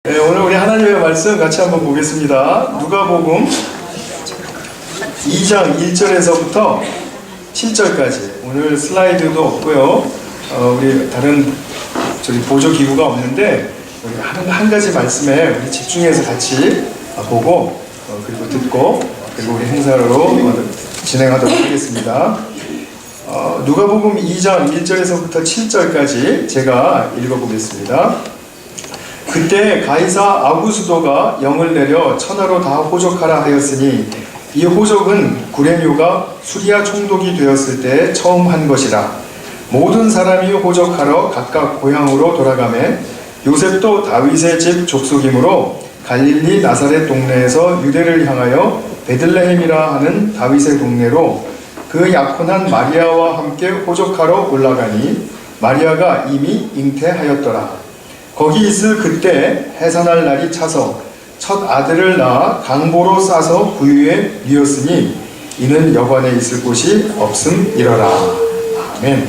네, 오늘 우리 하나님의 말씀 같이 한번 보겠습니다. 누가복음 2장 1절에서부터 7절까지. 오늘 슬라이드도 없고요. 우리 다른 보조 기구가 없는데 우리 한 가지 말씀에 우리 집중해서 같이 보고 그리고 듣고 그리고 우리 행사로 진행하도록 하겠습니다. 누가복음 2장 1절에서부터 7절까지 제가 읽어보겠습니다. 그때 가이사 아구스도가 영을 내려 천하로 다 호적하라 하였으니 이 호적은 구레뇨가 수리아 총독이 되었을 때 처음 한 것이라. 모든 사람이 호적하러 각각 고향으로 돌아가매 요셉도 다윗의 집 족속이므로 갈릴리 나사렛 동네에서 유대를 향하여 베들레헴이라 하는 다윗의 동네로 그 약혼한 마리아와 함께 호적하러 올라가니 마리아가 이미 잉태하였더라. 거기 있을 그때 해산할 날이 차서 첫 아들을 낳아 강보로 싸서 구유에 뉘었으니 이는 여관에 있을 곳이 없음이러라. 아멘.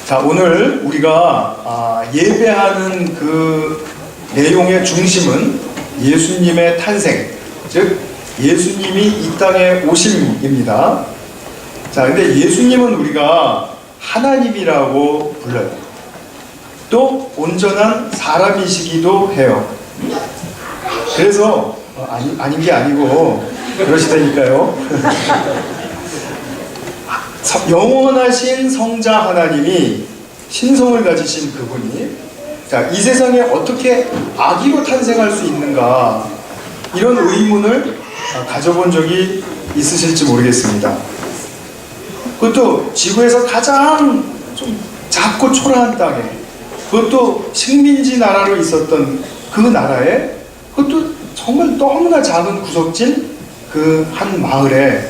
자, 오늘 우리가 예배하는 그 내용의 중심은 예수님의 탄생, 즉 예수님이 이 땅에 오심입니다. 자, 근데 예수님은 우리가 하나님이라고 불러요. 또 온전한 사람이시기도 해요. 그래서 아닌 게 아니고 그러시다니까요. 영원하신 성자 하나님이 신성을 가지신 그분이 자, 이 세상에 어떻게 아기로 탄생할 수 있는가, 이런 의문을 가져본 적이 있으실지 모르겠습니다. 그것도 지구에서 가장 좀 작고 초라한 땅에, 그것도 식민지 나라로 있었던 그 나라에, 그것도 정말 너무나 작은 구석진 그 한 마을에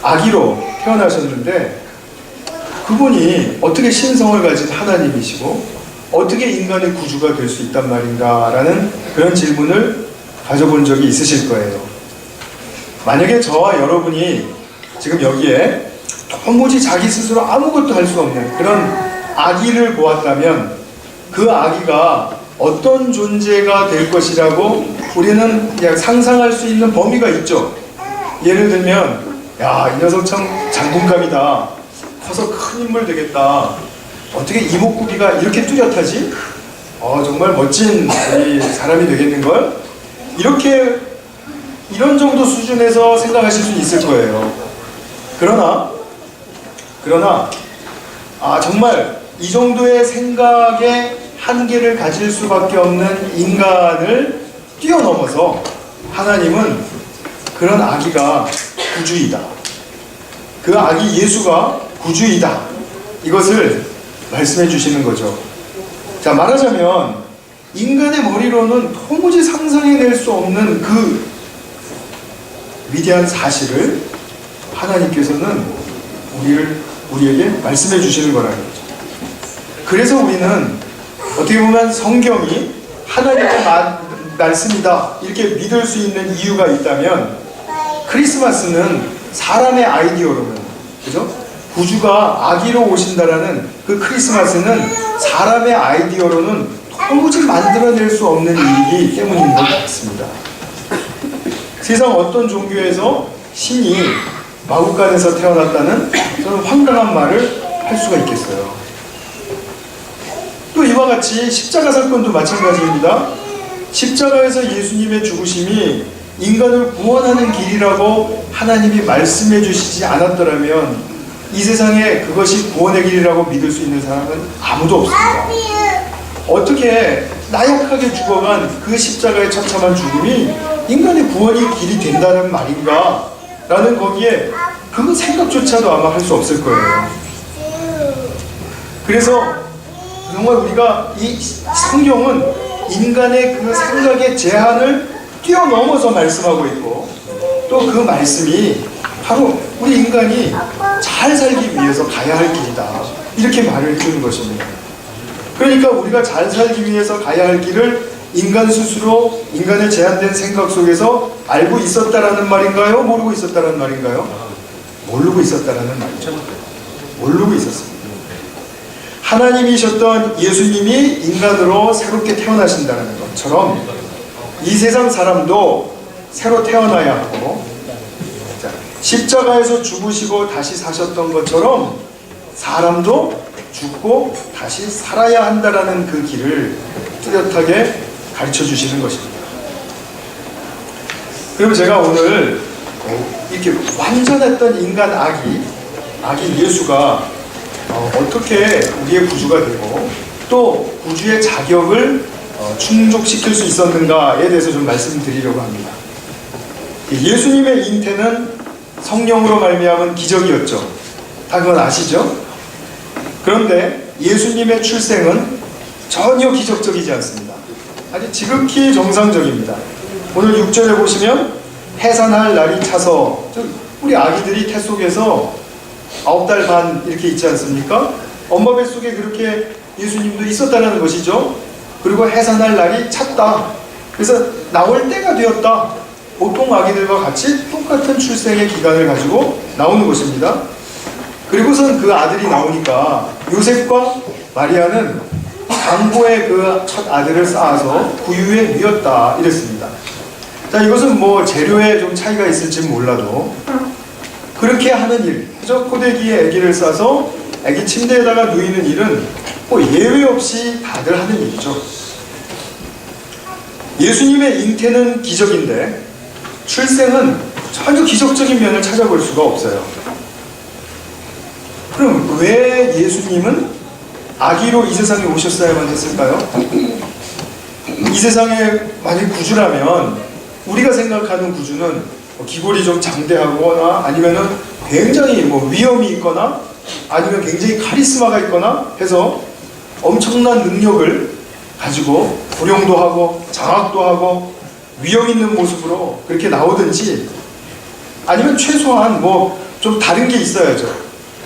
아기로 태어나셨는데, 그분이 어떻게 신성을 가진 하나님이시고 어떻게 인간의 구주가 될 수 있단 말인가 라는 그런 질문을 가져본 적이 있으실 거예요. 만약에 저와 여러분이 지금 여기에 도무지 자기 스스로 아무것도 할 수 없는 그런 아기를 보았다면 그 아기가 어떤 존재가 될 것이라고 우리는 그냥 상상할 수 있는 범위가 있죠. 예를 들면, 야, 이 녀석 참 장군감이다. 커서 큰 인물 되겠다. 어떻게 이목구비가 이렇게 뚜렷하지? 정말 멋진 사람이 되겠는걸? 이런 정도 수준에서 생각하실 수 있을 거예요. 그러나 정말 이 정도의 생각의 한계를 가질 수밖에 없는 인간을 뛰어넘어서 하나님은 그런 아기가 구주이다. 그 아기 예수가 구주이다. 이것을 말씀해 주시는 거죠. 자, 말하자면 인간의 머리로는 도무지 상상해낼 수 없는 그 위대한 사실을 하나님께서는 우리에게 말씀해 주시는 거라는 거죠. 그래서 우리는 어떻게 보면 성경이 하나님의 말씀이다 이렇게 믿을 수 있는 이유가 있다면, 크리스마스는 사람의 아이디어로는, 그죠? 구주가 아기로 오신다라는 그 크리스마스는 사람의 아이디어로는 도무지 만들어낼 수 없는 일이기 때문인 것 같습니다. 세상 어떤 종교에서 신이 마구간에서 태어났다는 저는 황당한 말을 할 수가 있겠어요. 또 이와 같이 십자가 사건도 마찬가지입니다. 십자가에서 예수님의 죽으심이 인간을 구원하는 길이라고 하나님이 말씀해 주시지 않았더라면 이 세상에 그것이 구원의 길이라고 믿을 수 있는 사람은 아무도 없습니다. 어떻게 나약하게 죽어간 그 십자가의 처참한 죽음이 인간의 구원의 길이 된다는 말인가 라는, 거기에 그 생각조차도 아마 할 수 없을 거예요. 그래서 정말 우리가 이 성경은 인간의 그 생각의 제한을 뛰어넘어서 말씀하고 있고, 또 그 말씀이 바로 우리 인간이 잘 살기 위해서 가야 할 길이다, 이렇게 말을 해주는 것입니다. 그러니까 우리가 잘 살기 위해서 가야 할 길을 인간 스스로 인간의 제한된 생각 속에서 알고 있었다라는 말인가요? 모르고 있었다라는 말인가요? 모르고 있었다라는 말이죠. 모르고 있었습니다. 하나님이셨던 예수님이 인간으로 새롭게 태어나신다는 것, 것처럼 이 세상 사람도 새로 태어나야 하고, 자, 십자가에서 죽으시고 다시 사셨던 것처럼 사람도 죽고 다시 살아야 한다라는 그 길을 뚜렷하게 가르쳐 주시는 것입니다. 그리고 제가 오늘 이렇게 완전했던 인간 아기 예수가 어떻게 우리의 구주가 되고 또 구주의 자격을 충족시킬 수 있었는가에 대해서 좀 말씀드리려고 합니다. 예수님의 잉태는 성령으로 말미암은 기적이었죠. 다 그건 아시죠? 그런데 예수님의 출생은 전혀 기적적이지 않습니다. 아주 지극히 정상적입니다. 오늘 6절에 보시면 해산할 날이 차서, 우리 아기들이 태 속에서 9달 반 이렇게 있지 않습니까? 엄마 뱃속에 그렇게 예수님도 있었다는 것이죠. 그리고 해산할 날이 찼다. 그래서 나올 때가 되었다. 보통 아기들과 같이 똑같은 출생의 기간을 가지고 나오는 것입니다. 그리고선 그 아들이 나오니까 요셉과 마리아는 강보에 그 첫 아들을 쌓아서 구유에 누였다 이랬습니다. 자, 이것은 뭐 재료에 좀 차이가 있을지 몰라도 그렇게 하는 일, 그저 포대기에 아기를 싸서 아기 침대에다가 누이는 일은 뭐 예외 없이 다들 하는 일이죠. 예수님의 잉태는 기적인데 출생은 전혀 기적적인 면을 찾아볼 수가 없어요. 그럼 왜 예수님은 아기로 이 세상에 오셨어야만 했을까요? 이 세상에 만약 구주라면 우리가 생각하는 구주는 기골이 좀 장대하거나 아니면은 굉장히 뭐 위험이 있거나 아니면 굉장히 카리스마가 있거나 해서 엄청난 능력을 가지고 불용도 하고 장악도 하고 위험 있는 모습으로 그렇게 나오든지, 아니면 최소한 뭐 좀 다른 게 있어야죠.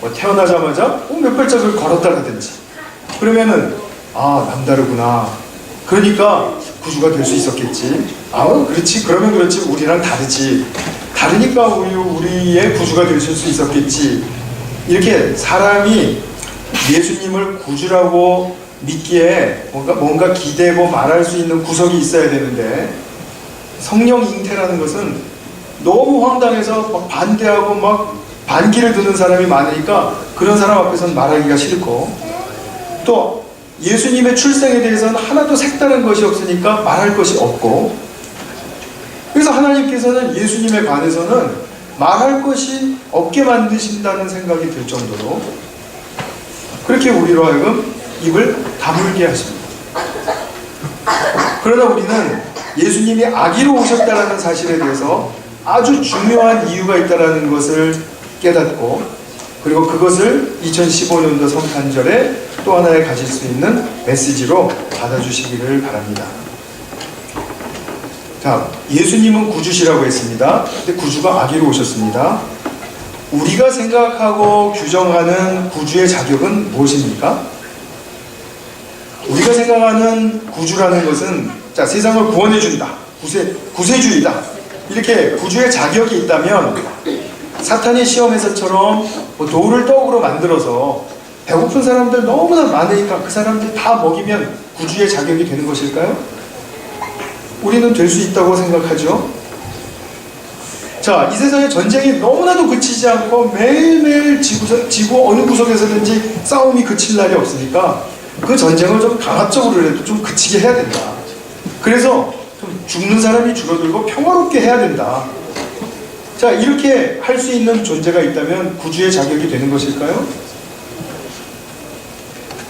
뭐 태어나자마자 몇 발짝을 걸었다라든지, 그러면은 남다르구나, 그러니까 구주가 될 수 있었겠지. 그렇지, 그러면 그렇지, 우리랑 다르지, 다르니까 우리의 구주가 되실 수 있었겠지. 이렇게 사람이 예수님을 구주라고 믿기에 뭔가 기대고 말할 수 있는 구석이 있어야 되는데, 성령 잉태라는 것은 너무 황당해서 막 반대하고 막 반기를 드는 사람이 많으니까 그런 사람 앞에서는 말하기가 싫고, 또 예수님의 출생에 대해서는 하나도 색다른 것이 없으니까 말할 것이 없고, 그래서 하나님께서는 예수님에 관해서는 말할 것이 없게 만드신다는 생각이 들 정도로 그렇게 우리로 하여금 입을 다물게 하십니다. 그러나 우리는 예수님이 아기로 오셨다는 사실에 대해서 아주 중요한 이유가 있다는 것을 깨닫고, 그리고 그것을 2015년도 성탄절에 또 하나의 가질 수 있는 메시지로 받아주시기를 바랍니다. 자, 예수님은 구주시라고 했습니다. 근데 구주가 아기로 오셨습니다. 우리가 생각하고 규정하는 구주의 자격은 무엇입니까? 우리가 생각하는 구주라는 것은, 자, 세상을 구원해준다, 구세주이다, 이렇게 구주의 자격이 있다면 사탄의 시험에서처럼 돌을 떡으로 만들어서 배고픈 사람들 너무나 많으니까 그 사람들 다 먹이면 구주의 자격이 되는 것일까요? 우리는 될 수 있다고 생각하죠. 자, 이 세상의 전쟁이 너무나도 그치지 않고 매일매일 지구 어느 구석에서든지 싸움이 그칠 날이 없으니까 그 전쟁을 좀 강압적으로라도 좀 그치게 해야 된다. 그래서 좀 죽는 사람이 줄어들고 평화롭게 해야 된다. 자, 이렇게 할 수 있는 존재가 있다면 구주의 자격이 되는 것일까요?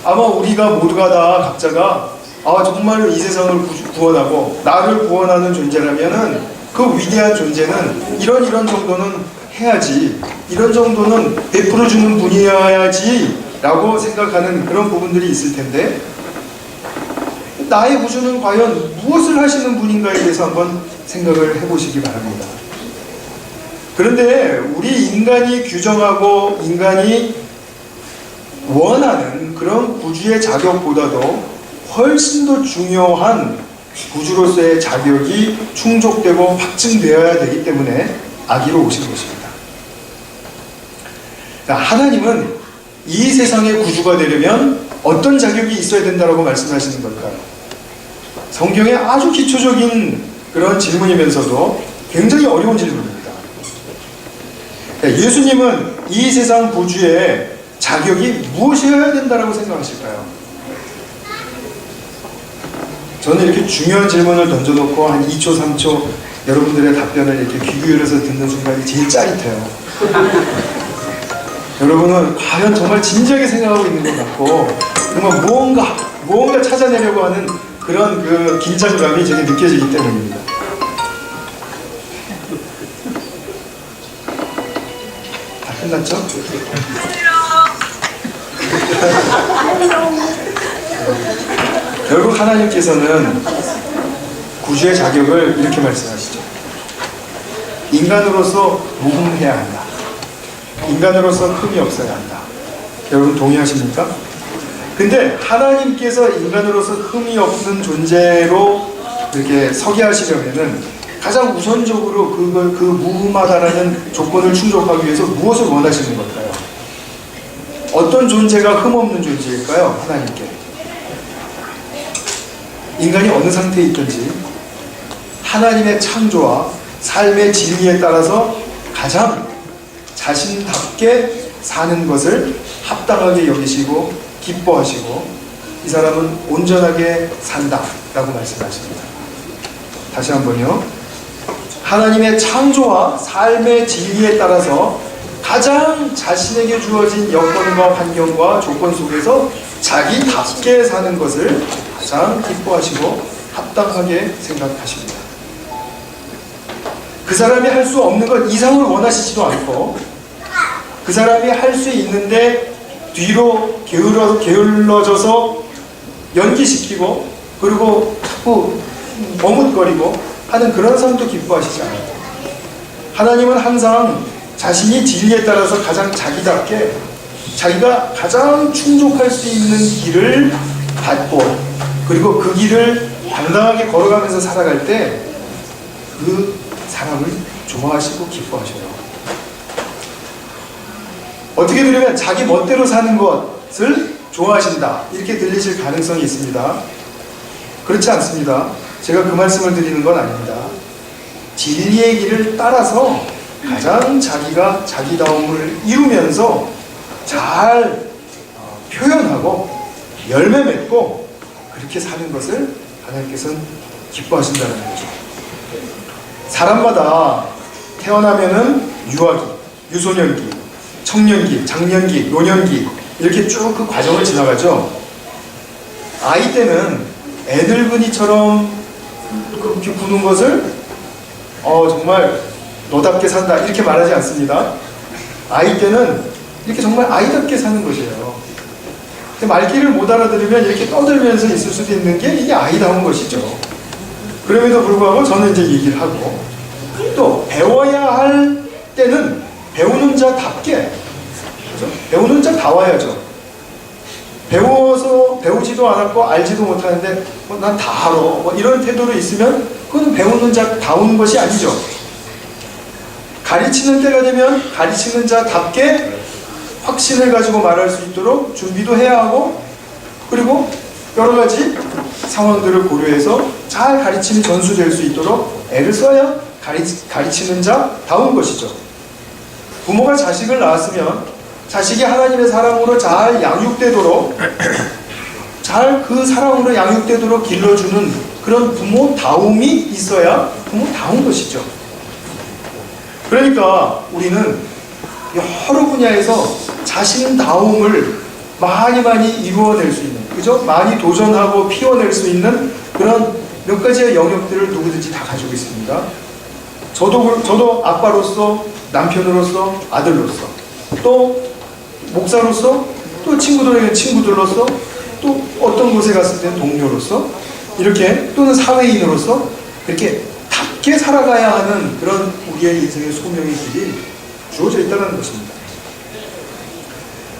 아마 우리가 모두가 다 각자가 정말로 이 세상을 구원하고 나를 구원하는 존재라면은 그 위대한 존재는 이런 정도는 해야지, 이런 정도는 베풀어주는 분이어야지 라고 생각하는 그런 부분들이 있을 텐데, 나의 구주는 과연 무엇을 하시는 분인가에 대해서 한번 생각을 해보시기 바랍니다. 그런데 우리 인간이 규정하고 인간이 원하는 그런 구주의 자격보다도 훨씬 더 중요한 구주로서의 자격이 충족되고 확증되어야 되기 때문에 아기로 오신 것입니다. 하나님은 이 세상의 구주가 되려면 어떤 자격이 있어야 된다고 말씀하시는 걸까요? 성경의 아주 기초적인 그런 질문이면서도 굉장히 어려운 질문입니다. 예수님은 이 세상 부주의 자격이 무엇이어야 된다고 생각하실까요? 저는 이렇게 중요한 질문을 던져놓고 한 2초, 3초 여러분들의 답변을 이렇게 귀 기울여서 듣는 순간이 제일 짜릿해요. 여러분은 과연 정말 진지하게 생각하고 있는 것 같고 정말 무언가 찾아내려고 하는 그런 그 긴장감이 제게 느껴지기 때문입니다. 다 끝났죠? 결국 하나님께서는 구주의 자격을 이렇게 말씀하시죠. 인간으로서 무흠해야 한다. 인간으로서 흠이 없어야 한다. 여러분 동의하십니까? 근데 하나님께서 인간으로서 흠이 없는 존재로 이렇게 서게 하시려면은 가장 우선적으로 그 무흠하다라는 조건을 충족하기 위해서 무엇을 원하시는 걸까요? 어떤 존재가 흠없는 존재일까요? 하나님께. 인간이 어느 상태에 있든지 하나님의 창조와 삶의 진리에 따라서 가장 자신답게 사는 것을 합당하게 여기시고 기뻐하시고 이 사람은 온전하게 산다 라고 말씀하십니다. 다시 한번요. 하나님의 창조와 삶의 진리에 따라서 가장 자신에게 주어진 여건과 환경과 조건 속에서 자기답게 사는 것을 가장 기뻐하시고 합당하게 생각하십니다. 그 사람이 할 수 없는 것 이상을 원하시지도 않고 그 사람이 할 수 있는데 뒤로 게을러져서 연기시키고 그리고 자꾸 머뭇거리고 하는 그런 삶도 기뻐하시지 않아요. 하나님은 항상 자신이 진리에 따라서 가장 자기답게 자기가 가장 충족할 수 있는 길을 받고 그리고 그 길을 당당하게 걸어가면서 살아갈 때 그 사람을 좋아하시고 기뻐하셔요. 어떻게 들으면 자기 멋대로 사는 것을 좋아하신다 이렇게 들리실 가능성이 있습니다. 그렇지 않습니다. 제가 그 말씀을 드리는 건 아닙니다. 진리의 길을 따라서 가장 자기가 자기다움을 이루면서 잘 표현하고 열매 맺고 그렇게 사는 것을 하나님께서는 기뻐하신다는 거죠. 사람마다 태어나면은 유아기, 유소년기, 청년기, 장년기, 노년기 이렇게 쭉 그 과정을 지나가죠. 아이 때는 애늙은이처럼 그렇게 구는 것을 정말 너답게 산다 이렇게 말하지 않습니다. 아이 때는 이렇게 정말 아이답게 사는 것이에요. 근데 말귀를 못 알아들으면 이렇게 떠들면서 있을 수도 있는 게 이게 아이다운 것이죠. 그럼에도 불구하고 저는 이제 얘기를 하고 또 배워야 할 때는 배우는 자답게 그렇죠? 배우는 자다워야죠. 배우지도 않았고 알지도 못하는데 난 다 알아 이런 태도로 있으면 그건 배우는 자다운 것이 아니죠. 가르치는 때가 되면 가르치는 자답게 확신을 가지고 말할 수 있도록 준비도 해야 하고 그리고 여러 가지 상황들을 고려해서 잘 가르침이 전수될 수 있도록 애를 써야 가르치는 자다운 것이죠. 부모가 자식을 낳았으면 자식이 하나님의 사랑으로 잘 양육되도록 잘 그 사랑으로 양육되도록 길러주는 그런 부모다움이 있어야 부모다운 것이죠. 그러니까 우리는 여러 분야에서 자신다움을 많이 이루어낼 수 있는 그죠? 많이 도전하고 피워낼 수 있는 그런 몇 가지의 영역들을 누구든지 다 가지고 있습니다. 저도 아빠로서 남편으로서 아들로서 또 목사로서 또 친구들에게 친구들로서 또 어떤 곳에 갔을 때 동료로서 이렇게 또는 사회인으로서 이렇게 답게 살아가야 하는 그런 우리의 인생의 소명의 길이 주어져 있다는 것입니다.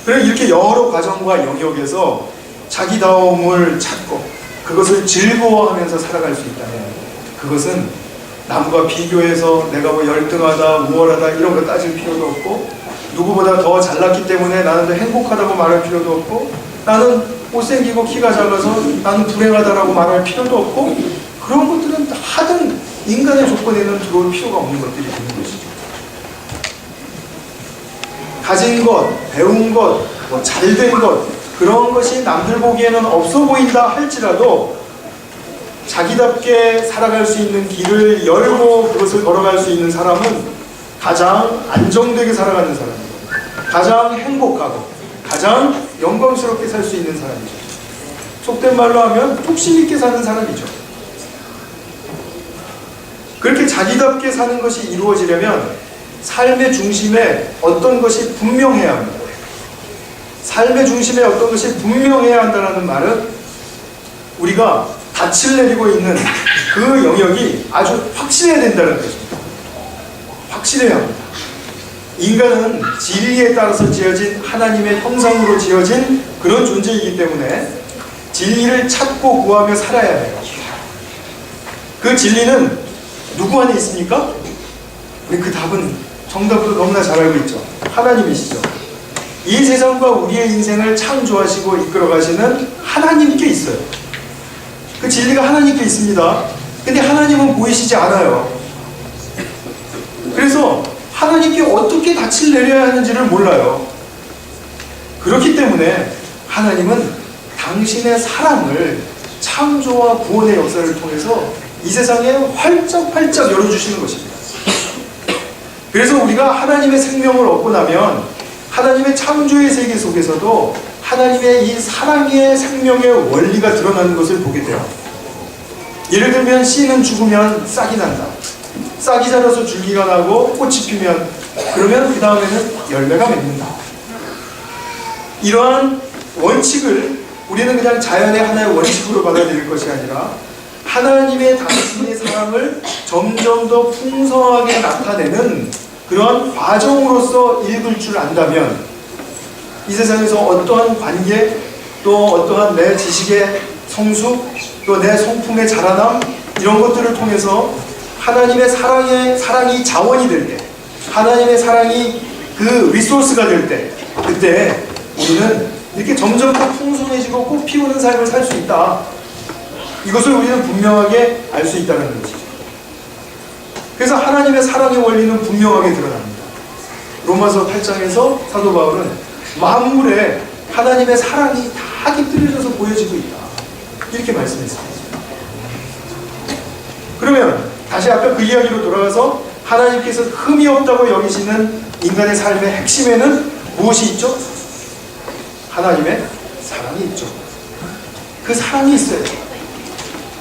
그래서 이렇게 여러 과정과 영역에서 자기다움을 찾고 그것을 즐거워하면서 살아갈 수 있다면 그것은 남과 비교해서 내가 뭐 열등하다 우월하다 이런 거 따질 필요도 없고 누구보다 더 잘났기 때문에 나는 더 행복하다고 말할 필요도 없고 나는 못생기고 키가 작아서 나는 불행하다라고 말할 필요도 없고, 그런 것들은 하등 인간의 조건에는 들어올 필요가 없는 것들이 되는 것이죠. 가진 것, 배운 것, 뭐 잘된 것, 그런 것이 남들 보기에는 없어 보인다 할지라도 자기답게 살아갈 수 있는 길을 열고 그것을 걸어갈 수 있는 사람은 가장 안정되게 살아가는 사람이고, 가장 행복하고 가장 영광스럽게 살 수 있는 사람이죠. 속된 말로 하면 뚝심 있게 사는 사람이죠. 그렇게 자기답게 사는 것이 이루어지려면 삶의 중심에 어떤 것이 분명해야 합니다. 삶의 중심에 어떤 것이 분명해야 한다는 말은 우리가 닻을 내리고 있는 그 영역이 아주 확실해야 된다는 것입니다. 확실해야 합니다. 인간은 진리에 따라서 지어진 하나님의 형상으로 지어진 그런 존재이기 때문에 진리를 찾고 구하며 살아야 해요. 그 진리는 누구 안에 있습니까? 우리 그 답은, 정답도 너무나 잘 알고 있죠. 하나님이시죠. 이 세상과 우리의 인생을 창조하시고 이끌어가시는 하나님께 있어요. 그 진리가 하나님께 있습니다. 근데 하나님은 보이시지 않아요. 그래서 하나님께 어떻게 닻을 내려야 하는지를 몰라요. 그렇기 때문에 하나님은 당신의 사랑을 창조와 구원의 역사를 통해서 이 세상에 활짝활짝 열어주시는 것입니다. 그래서 우리가 하나님의 생명을 얻고 나면 하나님의 창조의 세계 속에서도 하나님의 이 사랑의 생명의 원리가 드러나는 것을 보게 돼요. 예를 들면 씨는 죽으면 싹이 난다. 싹이 자라서 줄기가 나고 꽃이 피면, 그러면 그 다음에는 열매가 맺는다. 이러한 원칙을 우리는 그냥 자연의 하나의 원칙으로 받아들일 것이 아니라 하나님의 당신의 사랑을 점점 더 풍성하게 나타내는 그러한 과정으로서 읽을 줄 안다면 이 세상에서 어떠한 관계, 또 어떠한 내 지식의 성숙, 또 내 성품의 자라남, 이런 것들을 통해서 하나님의 사랑이 자원이 될 때, 하나님의 사랑이 그 리소스가 될 때, 그때 우리는 이렇게 점점 더 풍성해지고 꽃 피우는 삶을 살 수 있다. 이것을 우리는 분명하게 알 수 있다는 것이죠. 그래서 하나님의 사랑의 원리는 분명하게 드러납니다. 로마서 8장에서 사도 바울은 만물에 하나님의 사랑이 다 깃들여져서 보여지고 있다. 이렇게 말씀했습니다. 그러면 다시 아까 그 이야기로 돌아가서 하나님께서 흠이 없다고 여기시는 인간의 삶의 핵심에는 무엇이 있죠? 하나님의 사랑이 있죠. 그 사랑이 있어요.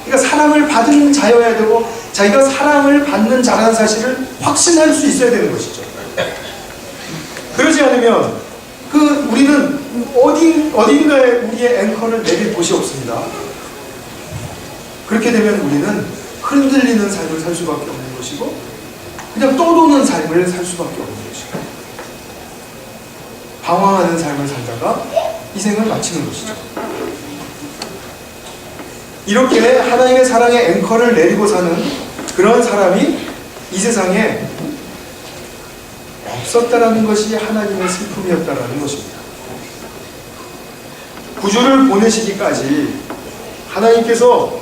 그러니까 사랑을 받은 자여야 되고 자기가 사랑을 받는 자라는 사실을 확신할 수 있어야 되는 것이죠. 그러지 않으면 우리는 어딘가에 우리의 앵커를 내릴 곳이 없습니다. 그렇게 되면 우리는 흔들리는 삶을 살 수밖에 없는 것이고 그냥 떠도는 삶을 살 수밖에 없는 것이고 방황하는 삶을 살다가 인생을 마치는 것이죠. 이렇게 하나님의 사랑의 앵커를 내리고 사는 그런 사람이 이 세상에 없었다라는 것이 하나님의 슬픔이었다라는 것입니다. 구주를 보내시기까지 하나님께서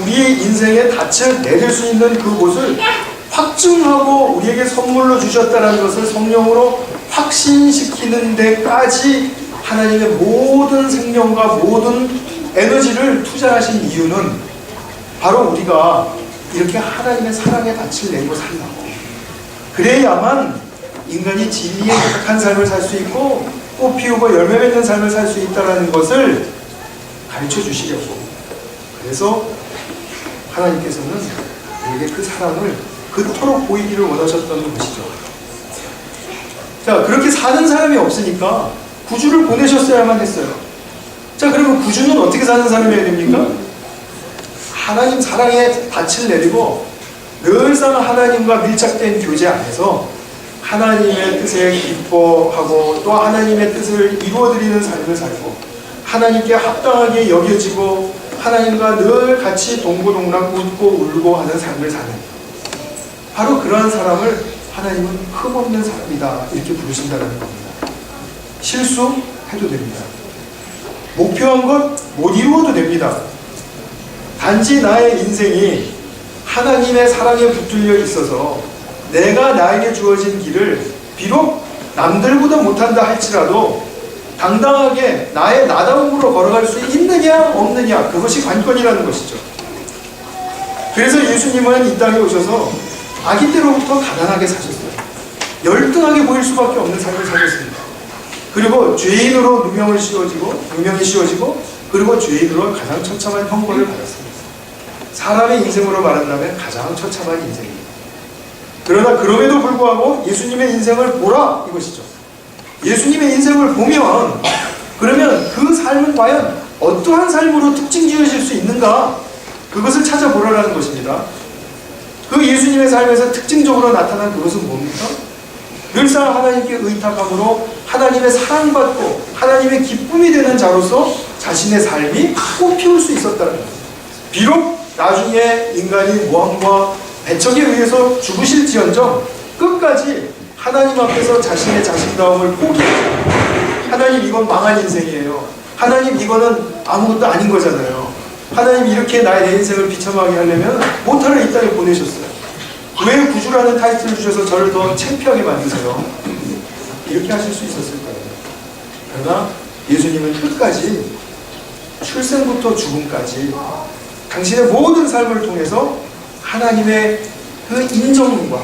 우리의 인생에 닻을 내릴 수 있는 그곳을 확증하고 우리에게 선물로 주셨다는 것을 성령으로 확신시키는 데까지 하나님의 모든 생명과 모든 에너지를 투자하신 이유는 바로 우리가 이렇게 하나님의 사랑에 닻을 내고 산다고. 그래야만 인간이 진리에 가득한 삶을 살 수 있고 꽃 피우고 열매 맺는 삶을 살 수 있다는 것을 가르쳐 주시려고. 그래서 하나님께서는 우리에게 그 사랑을 그토록 보이기를 원하셨던 것이죠. 자, 그렇게 사는 사람이 없으니까 구주를 보내셨어야만 했어요. 자, 그러면 구주는 어떻게 사는 사람이어야 됩니까? 하나님 사랑에 닻을 내리고 늘상 하나님과 밀착된 교제 안에서 하나님의 뜻에 기뻐하고 또 하나님의 뜻을 이루어드리는 삶을 살고 하나님께 합당하게 여겨지고 하나님과 늘 같이 동고동락 웃고 울고 하는 삶을 사는, 바로 그러한 사람을 하나님은 흠없는 사람이다 이렇게 부르신다는 겁니다. 실수해도 됩니다. 목표한 것 못 이루어도 됩니다. 단지 나의 인생이 하나님의 사랑에 붙들려 있어서 내가 나에게 주어진 길을 비록 남들보다 못한다 할지라도 당당하게 나의 나다움으로 걸어갈 수 있느냐 없느냐, 그것이 관건이라는 것이죠. 그래서 예수님은 이 땅에 오셔서 아기 때로부터 가난하게 사셨어요. 열등하게 보일 수밖에 없는 삶을 사셨습니다. 그리고 죄인으로 누명이 씌워지고 그리고 죄인으로 가장 처참한 형벌을 받았습니다. 사람의 인생으로 말한다면 가장 처참한 인생입니다. 그러나 그럼에도 불구하고 예수님의 인생을 보라, 이것이죠. 예수님의 인생을 보면 그러면 그 삶은 과연 어떠한 삶으로 특징 지어질 수 있는가, 그것을 찾아보라는 것입니다. 그 예수님의 삶에서 특징적으로 나타난 그것은 뭡니까? 늘상 하나님께 의탁함으로 하나님의 사랑받고 하나님의 기쁨이 되는 자로서 자신의 삶이 꽃피울 수 있었다는 것입니다. 비록 나중에 인간이 모함과 배척에 의해서 죽으실지언정 끝까지 하나님 앞에서 자신의 자신다움을 포기했어요. 하나님, 이건 망한 인생이에요. 하나님, 이거는 아무것도 아닌 거잖아요. 하나님, 이렇게 내 인생을 비참하게 하려면 못하러 이 땅에 보내셨어요. 왜 구주라는 타이틀을 주셔서 저를 더 창피하게 만드세요? 이렇게 하실 수 있었을 거예요. 그러나 예수님은 끝까지, 출생부터 죽음까지 당신의 모든 삶을 통해서 하나님의 그 인정과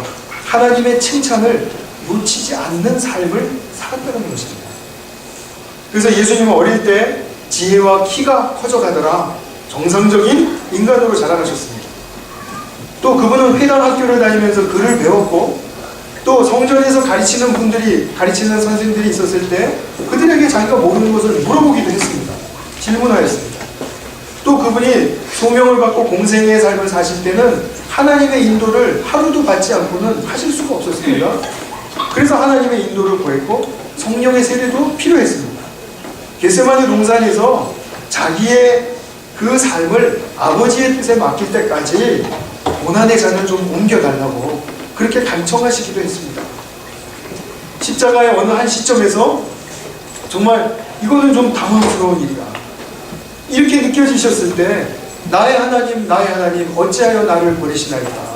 하나님의 칭찬을 놓치지 않는 삶을 살았다는 것입니다. 그래서 예수님은 어릴 때 지혜와 키가 커져가더라 정상적인 인간으로 자라나셨습니다. 또 그분은 회당 학교를 다니면서 글을 배웠고, 또 성전에서 가르치는 선생님들이 있었을 때 그들에게 자기가 모르는 것을 물어보기도 했습니다. 질문하였습니다. 또 그분이 소명을 받고 공생의 삶을 사실 때는 하나님의 인도를 하루도 받지 않고는 하실 수가 없었습니다. 그래서 하나님의 인도를 구했고 성령의 세례도 필요했습니다. 겟세마네 동산에서 자기의 그 삶을 아버지의 뜻에 맡길 때까지 고난의 잔을 좀 옮겨달라고 그렇게 간청하시기도 했습니다. 십자가의 어느 한 시점에서 정말 이거는 좀 당황스러운 일이다, 이렇게 느껴지셨을 때 나의 하나님 어찌하여 나를 버리시나이까.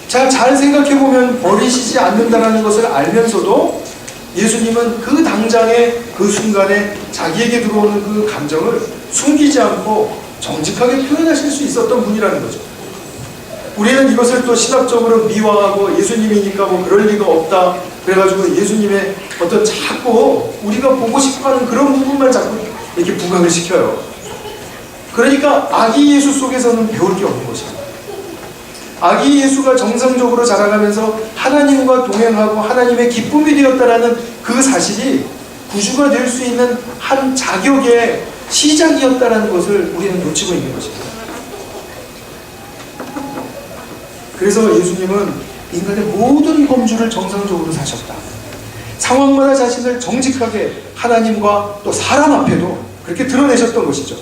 잘 생각해보면 버리시지 않는다는 것을 알면서도 예수님은 그 당장에 그 순간에 자기에게 들어오는 그 감정을 숨기지 않고 정직하게 표현하실 수 있었던 분이라는 거죠. 우리는 이것을 또 신학적으로 미화하고 예수님이니까 뭐 그럴 리가 없다 그래가지고 예수님의 어떤 자꾸 우리가 보고 싶어하는 그런 부분만 자꾸 이렇게 부각을 시켜요. 그러니까 아기 예수 속에서는 배울 게 없는 것입니다. 아기 예수가 정상적으로 자라가면서 하나님과 동행하고 하나님의 기쁨이 되었다라는 그 사실이 구주가 될 수 있는 한 자격의 시작이었다라는 것을 우리는 놓치고 있는 것입니다. 그래서 예수님은 인간의 모든 범주를 정상적으로 사셨다. 상황마다 자신을 정직하게 하나님과 또 사람 앞에도 그렇게 드러내셨던 것이죠.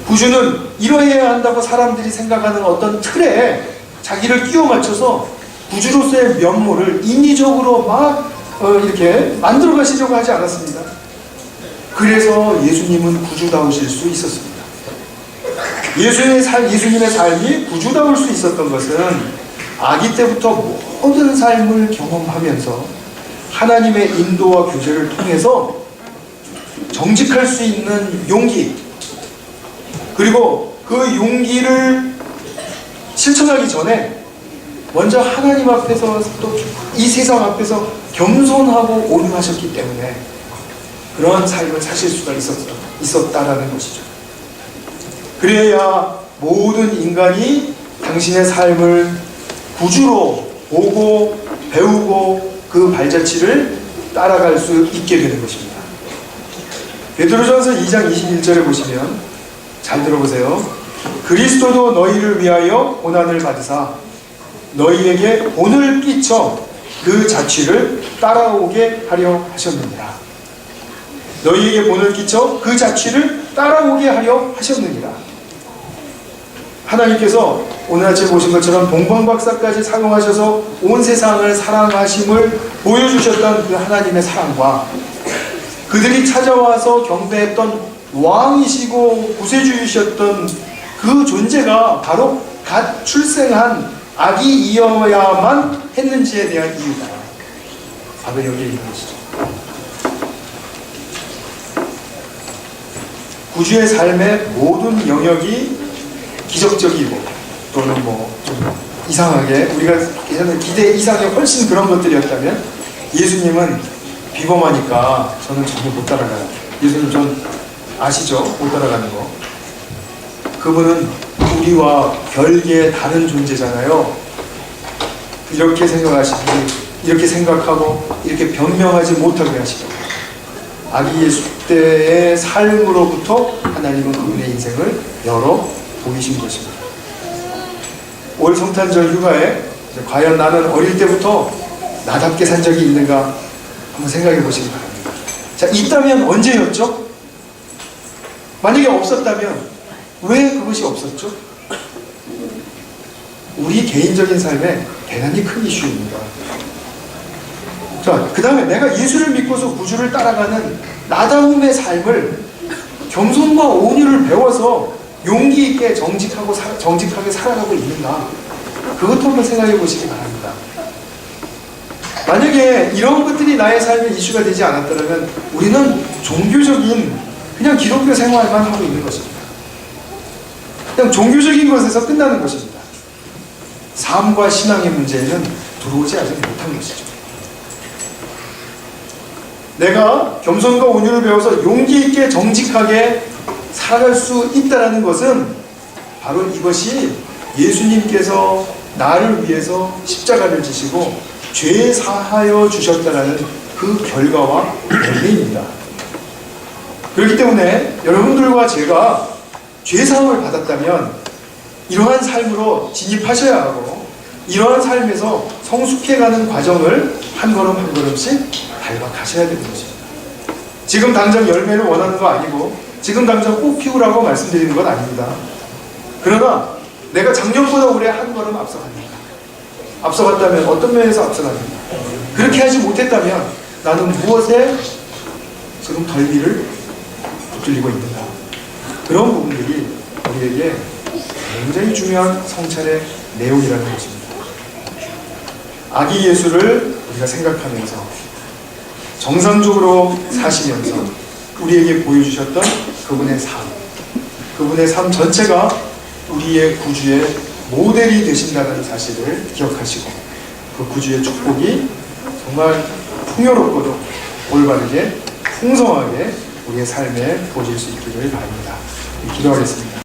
구주는 이러해야 한다고 사람들이 생각하는 어떤 틀에 자기를 끼워 맞춰서 구주로서의 면모를 인위적으로 막 이렇게 만들어 가시려고 하지 않았습니다. 그래서 예수님은 구주다우실 수 있었습니다. 예수님의 삶이 구주다울 수 있었던 것은 아기 때부터 모든 삶을 경험하면서 하나님의 인도와 교제를 통해서 정직할 수 있는 용기, 그리고 그 용기를 실천하기 전에 먼저 하나님 앞에서 또 이 세상 앞에서 겸손하고 온유하셨기 때문에 그러한 삶을 사실 수가 있었다라는 것이죠. 그래야 모든 인간이 당신의 삶을 구주로 보고 배우고 그 발자취를 따라갈 수 있게 되는 것입니다. 베드로전서 2장 21절에 보시면 잘 들어보세요. 그리스도도 너희를 위하여 고난을 받으사 너희에게 본을 끼쳐 그 자취를 따라오게 하려 하셨느니라. 너희에게 본을 끼쳐 그 자취를 따라오게 하려 하셨느니라. 하나님께서 오늘 아침에 보신 것처럼 동방박사까지 사용하셔서 온 세상을 사랑하심을 보여주셨던 그 하나님의 사랑과 그들이 찾아와서 경배했던 왕이시고 구세주이셨던 그 존재가 바로 갓 출생한 아기이어야만 했는지에 대한 이유가 바로 여기에 있는 것이죠. 구주의 삶의 모든 영역이 기적적이고 또는 좀 이상하게 우리가 예전에 기대 이상의 훨씬 그런 것들이었다면 예수님은 비범하니까 저는 전혀 못 따라가요. 예수님 좀 아시죠? 못 따라가는 거. 그분은 우리와 별개의 다른 존재잖아요. 이렇게 생각하시고 이렇게 생각하고 이렇게 변명하지 못하게 하시죠. 아기 예수 때의 삶으로부터 하나님은 그분의 인생을 열어 보이신 것입니다. 올 성탄절 휴가에 과연 나는 어릴 때부터 나답게 산 적이 있는가 한번 생각해 보시기 바랍니다. 자, 있다면 언제였죠? 만약에 없었다면 왜 그것이 없었죠? 우리 개인적인 삶에 대단히 큰 이슈입니다. 자, 그 다음에 내가 예수를 믿고서 구주를 따라가는 나다움의 삶을 겸손과 온유를 배워서 용기 있게 정직하게 살아가고 있는가? 그것도 한번 생각해 보시기 바랍니다. 만약에 이런 것들이 나의 삶의 이슈가 되지 않았더라면 우리는 종교적인 그냥 기독교 생활만 하고 있는 것입니다. 그냥 종교적인 것에서 끝나는 것입니다. 삶과 신앙의 문제에는 들어오지 아직 못한 것이죠. 내가 겸손과 온유를 배워서 용기 있게 정직하게 살아갈 수 있다는 것은 바로 이것이 예수님께서 나를 위해서 십자가를 지시고 죄 사하여 주셨다는 그 결과와 열매입니다. 그렇기 때문에 여러분들과 제가 죄 사함을 받았다면 이러한 삶으로 진입하셔야 하고 이러한 삶에서 성숙해가는 과정을 한 걸음 한 걸음씩 밟아 가셔야 되는 것입니다. 지금 당장 열매를 원하는 거 아니고 지금 당장 꽃 피우라고 말씀드리는 건 아닙니다. 그러나 내가 작년보다 올해 한 걸음 앞서갑니다. 앞서갔다면 어떤 면에서 앞서갑니다. 그렇게 하지 못했다면 나는 무엇에 지금 덜미를 붙들리고 있는가. 그런 부분들이 우리에게 굉장히 중요한 성찰의 내용이라는 것입니다. 아기 예수를 우리가 생각하면서 정상적으로 사시면서 우리에게 보여주셨던 그분의 삶 전체가 우리의 구주의 모델이 되신다는 사실을 기억하시고 그 구주의 축복이 정말 풍요롭고도 올바르게 풍성하게 우리의 삶에 보여질 수 있기를 바랍니다. 기도하겠습니다.